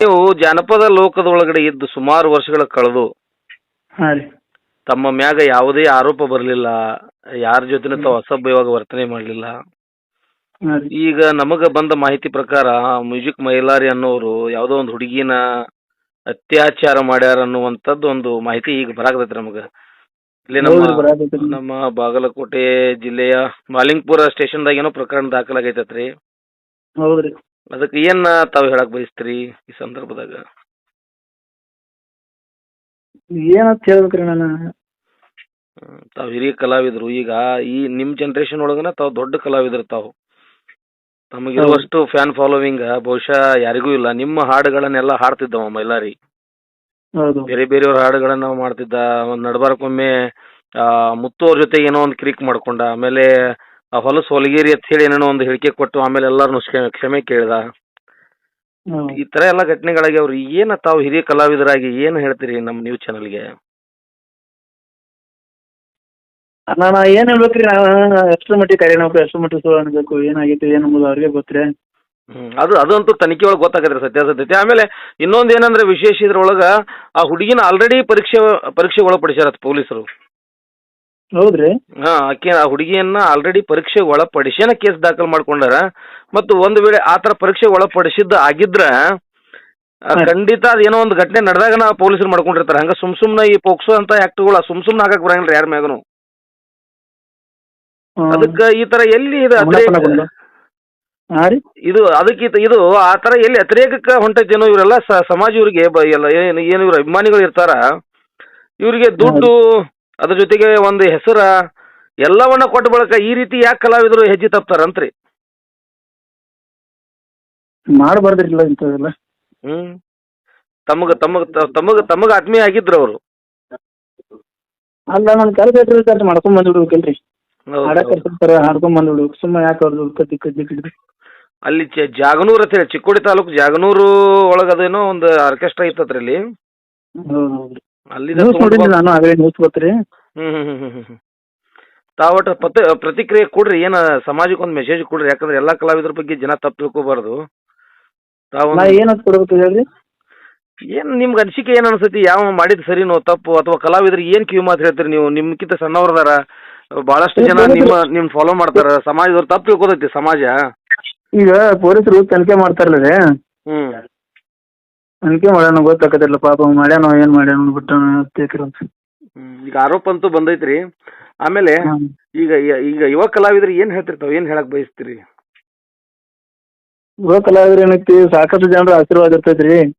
ನೀವು ಜಾನಪದ ಲೋಕದೊಳಗಡೆ ಇದ್ದು ಸುಮಾರು ವರ್ಷಗಳ ಕಳೆದು ಹಾಂ ರೀ. ತಮ್ಮ ಮ್ಯಾಗ ಯಾವುದೇ ಆರೋಪ ಬರಲಿಲ್ಲ, ಯಾರ ಜೊತೆನೂ ತಾವು ಅಸಭ್ಯವಾಗಿ ವರ್ತನೆ ಮಾಡಲಿಲ್ಲ. ಹಾಂ ರೀ. ಈಗ ನಮಗ ಬಂದ ಮಾಹಿತಿ ಪ್ರಕಾರ ಮ್ಯೂಸಿಕ್ ಮೈಲಾರಿ ಅನ್ನೋರು ಯಾವುದೋ ಒಂದು ಹುಡುಗಿನ ಅತ್ಯಾಚಾರ ಮಾಡ್ಯಾರ ಅನ್ನುವಂಥದ್ದು ಒಂದು ಮಾಹಿತಿ ಈಗ ಬರಾಕತೈತಿ ನಮಗ. ಇಲ್ಲಿ ಹೌದ್ರಿ, ಬರಾಕತ್ತೈತಿ. ನಮ್ಮ ಬಾಗಲಕೋಟೆ ಜಿಲ್ಲೆಯ ಮಾಲಿಂಗ್ಪುರ ಸ್ಟೇಷನ್ದಾಗ ಏನೋ ಪ್ರಕರಣ ದಾಖಲಾಗೈತತ್ರಿ. ಹೌದ್ರಿ. ಅದಕ್ಕೆ ಏನ್ ತಾವು ಹೇಳಕ್ ಬಯಸ್ತೀರಿ ಈ ಸಂದರ್ಭದಾಗ? ಏನಂತ ಹೇಳ್ಬೇಕ್ರಿ ನಾನು? ತಾವು ಹಿರಿಯ ಕಲಾವಿದರು. ಈಗ ಈ ನಿಮ್ ಜನರೇಷನ್ ಒಳಗನ ತಾವು ದೊಡ್ಡ ಕಲಾವಿದರು. ತಾವು ತಮಗಿರುವಷ್ಟು ಫ್ಯಾನ್ ಫಾಲೋವಿಂಗ್ ಬಹುಶಃ ಯಾರಿಗೂ ಇಲ್ಲ. ನಿಮ್ಮ ಹಾಡುಗಳನ್ನೆಲ್ಲ ಹಾಡ್ತಿದ್ದವ ಮೈಲಾರಿ. ಹೌದು. ಬೇರೆ ಬೇರೆಯವ್ರ ಹಾಡುಗಳನ್ನ ನಾವು ಮಾಡ್ತಿದ್ದ. ಒಂದ್ ನಡ್ಬಾರಕ್ಕೊಮ್ಮೆ ಮುತ್ತು ಅವ್ರ ಜೊತೆ ಏನೋ ಒಂದು ಕ್ರಿಕ್ ಮಾಡ್ಕೊಂಡ, ಆಮೇಲೆ ಹೊಲಸು ಹೊಲಗೇರಿ ಅಂತ ಹೇಳಿ ಏನೋ ಒಂದು ಹೇಳಿಕೆ ಕೊಟ್ಟು ಆಮೇಲೆ ಎಲ್ಲಾರನು ಕ್ಷಮೆ ಕೇಳ್ದ. ಈ ತರ ಎಲ್ಲ ಘಟನೆಗಳಾಗಿ ಅವ್ರು ಏನ ತಾವು ಹಿರಿಯ ಕಲಾವಿದರಾಗಿ ಏನ್ ಹೇಳ್ತೀರಿ ನಮ್ಮ ನ್ಯೂಸ್ ಚಾನಲ್ಗೆ? ನಾನು ಏನ್ ಹೇಳ್ಬೇಕ್ರಿ, ನಾನು ಎಷ್ಟರ ಮಟ್ಟಿಗೆ ಕರೆ ನಾವು ಎಷ್ಟರ ಮಟ್ಟಿಗೆ ಸುಳ್ಳು ಅನ್ಬೇಕು, ಏನಾಗೈತಿ ಏನಂಬುದು ಅವ್ರಿಗೆ ಗೊತ್ತಿರಿ. ಅದಂತೂ ತನಿಖೆ ಒಳಗೆ ಗೊತ್ತಾಗದ್ರಿ ಸತ್ಯಾಸತ್ಯತೆ. ಆಮೇಲೆ ಇನ್ನೊಂದು ಏನಂದ್ರೆ ವಿಶೇಷ ಇದ್ರೊಳಗ ಆ ಹುಡುಗಿನ ಆಲ್ರೆಡಿ ಪರೀಕ್ಷೆ ಒಳಪಡಿಸ್ಯಾರ ಪೊಲೀಸರು. ಹೌದ್ರಿ. ಆ ಹುಡುಗಿಯನ್ನ ಆಲ್ರೆಡಿ ಪರೀಕ್ಷೆ ಒಳಪಡಿಸ್ಯಾನ ಕೇಸ್ ದಾಖಲು ಮಾಡ್ಕೊಂಡಾರ. ಮತ್ತು ಒಂದು ವೇಳೆ ಆತರ ಪರೀಕ್ಷೆ ಒಳಪಡಿಸಿದ್ದ ಆಗಿದ್ರ ಖಂಡಿತ ಅದೇನೋ ಒಂದು ಘಟನೆ ನಡೆದಾಗ ಪೊಲೀಸರು ಮಾಡ್ಕೊಂಡಿರ್ತಾರೆ. ಹಂಗ ಸುಮ್ನೆ ಈ ಪೋಕ್ಸೋ ಅಂತ ಆಕ್ಟ್ಗಳು ಸುಮ್ನೆ ಹಾಕಕ್ ಬರಂಗಿಲ್ಲ ಯಾರ ಮ್ಯಾಗನು. ಅದಕ್ಕೆ ಈ ತರ ಎಲ್ಲಿ ಇದು ಅದಕ್ಕೆ ಇದು ಆ ತರ ಎಲ್ಲಿ ಅತಿರೇಕಕ್ಕೆ ಹೊಂಟೈತೇನೋ. ಇವರೆಲ್ಲ ಸಮಾಜ ಇವ್ರಿಗೆ ಏನು ಇವ್ರ ಅಭಿಮಾನಿಗಳು ಇರ್ತಾರ, ಇವ್ರಿಗೆ ದುಡ್ಡು ಅದ್ರ ಜೊತೆಗೆ ಒಂದು ಹೆಸರ ಎಲ್ಲವನ್ನ ಕೊಟ್ಟ ಬಳಕ ಈ ರೀತಿ ಯಾಕೆ ಕಲಾವಿದರು ಹೆಜ್ಜೆ ತಪ್ತಾರಂತ್ರಿ? ಮಾಡಬಾರ್ದಿಲ್ಲ ಇಂಥವೆಲ್ಲ. ತಮಗ ಆತ್ಮೀಯ ಆಗಿದ್ರು ಅವರು. ಅಲ್ಲ, ನನ್ನ ಕೆಲಸ ಮಾಡ್ಕೊಂಡ್ ಬಂದ್ಬಿಡ್ಬೇಕಲ್ರಿ. ಹಾಡ್ಕೊಂಡ್ ಬಂದ್ಬಿಡ್ಬೇಕು. ಸುಮ್ಮನೆ ಯಾಕೆ ಅವ್ರದ್ದು ಕದ್ದಿ ಅಲ್ಲಿ ಜಾಗನೂರ್ ಅಂತ ಹೇಳಿ ಚಿಕ್ಕೋಡಿ ತಾಲೂಕು ಜಾಗನೂರು ಒಳಗದೇನೋ ಒಂದು ಆರ್ಕೆಸ್ಟ್ರಾ ಇತ್ತತ್ರಿ ಅಲ್ಲಿ. ಅಲ್ಲಿ ನಾನು ಅವೇ ನ್ಯೂಸ್ ಗೊತ್ತ್ರಿ. ತಾವಟ ಪ್ರತಿಕ್ರಿಯೆ ಕೊಡ್ರಿ. ಏನ ಸಮಾಜಕ್ಕೆ ಒಂದು ಮೆಸೇಜ್ ಕೊಡ್ರಿ. ಯಾಕಂದ್ರೆ ಎಲ್ಲಾ ಕಲಾವಿದರ ಬಗ್ಗೆ ಜನ ತಪ್ಪು ತಿಳ್ಕೋಬಾರ್ದು. ಏನಂತ ಕೊಡ್ಬೇಕು ಹೇಳ್ರಿ? ಏನ್ ನಿಮ್ಗೆ ಅನಿಸಿಕೆ ಏನ್ ಅನ್ಸತಿ? ಯಾವ ಮಾಡಿದ್ ಸರಿನೋ ತಪ್ಪು, ಅಥವಾ ಕಲಾವಿದ್ರಿಗೆ ಏನ್ ಕಿವಿ ಮಾತು ಹೇಳ್ತೀರಿ ನೀವು? ನಿಮ್ಗಿಂತ ಸಣ್ಣವ್ರದಾರ ಬಹಳಷ್ಟು ಜನ ನಿಮ್ ಫಾಲೋ ಮಾಡ್ತಾರ. ಸಮಾಜದವ್ರು ತಪ್ಪು ತಿಳ್ಕೊತೈತಿ ಸಮಾಜ. ಈಗ ಪೊಲೀಸರು ತನಿಖೆ ಮಾಡ್ತಾರಲ್ಲ, ತನಿಖೆ ಮಾಡ್ಯಾನ ಗೊತ್ತಾಗತ್ತಿಲ್ಲ. ಪಾಪ ಮಾಡ್ಯಾನ ಏನ್ ಮಾಡ್ಯಾನ ಬಿಟ್ಟ. ಈಗ ಆರೋಪ ಅಂತೂ ಬಂದೈತ್ರಿ. ಆಮೇಲೆ ಈಗ ಯುವ ಕಲಾವಿದ್ರಿಗೆ ಏನ್ ಹೇಳ್ತಿರ್ತಾವ, ಏನ್ ಹೇಳಕ್ ಬಯಸ್ತೀರಿ? ಯುವ ಕಲಾವಿದ್ರ ಏನೈತಿ, ಸಾಕಷ್ಟು ಜನರ ಆಶೀರ್ವಾದ ಇರ್ತೈತ್ರಿ.